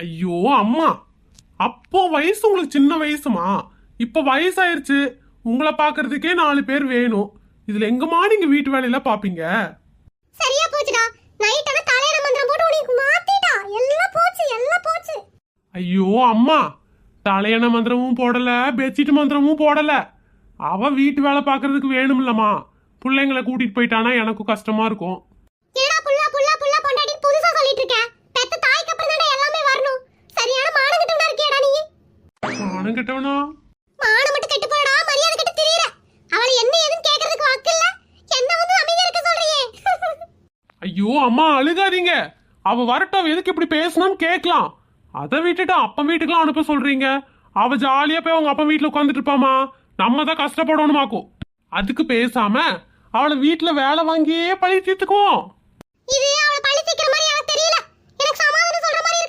ஐயோ அம்மா, அப்போ வயசு உங்களுக்கு சின்ன வயசுமா? இப்ப வயசாயிருச்சு. உங்களை பாக்குறதுக்கே 4 பேர் வேணும். இதுல எங்கம்மா நீங்க வீட்டு வேலையில பாப்பீங்க? சரியா போச்சுடா. நைட் அவ தலையில மந்திரம் போட்டு உனக்கு மாத்திட்டா. எல்லாம் போச்சு, எல்லாம் போச்சு. ஐயோ அம்மா, தலையண மந்திரமும் போடல, பெட்ஷீட் மந்திரமும் போடல. அவ வீட்டு வேலை பாக்குறதுக்கு வேணும்லம்மா. பிள்ளைங்களை கூட்டிட்டு போயிட்டானா எனக்கும் கஷ்டமா இருக்கும். என்னடா புள்ள புள்ள புள்ள பொண்டாட்டி புதுசா சொல்லிட்டு இருக்க? பெத்த தாய்க்கு அப்புறம் தானே எல்லாமே வரணும். சரியான மானம் கெட்டவனா இருக்கியடா நீ. மானம் கெட்டவனா? மானம் மட்டும் கெட்டு போறடா, மரியாதை கெட்டு திரியற. அவளை என்ன ஏதுன்னு கேக்குறதுக்கு வாக்கு இல்ல. என்ன வந்து அமைதியா இருக்க சொல்றியே? ஐயோ அம்மா, அழுகாதீங்க. அவ வரட்டும், அவ எதுக்கு இப்படி பேசணும்னு கேட்கலாம். அதை விட்டுட்டு அப்பா வீட்டுக்குலாம் அனுப்ப சொல்றீங்க. அவ ஜாலியா போய் அவங்க அப்பா வீட்டுல உட்காந்துட்டு இருப்பாமா. நம்ம தான் கஷ்டப்படணுமாக்கும். அதுக்கு பேசாம அவளை வீட்டுல வேலை வாங்கியே பழி தீர்த்துக்குவோம். இது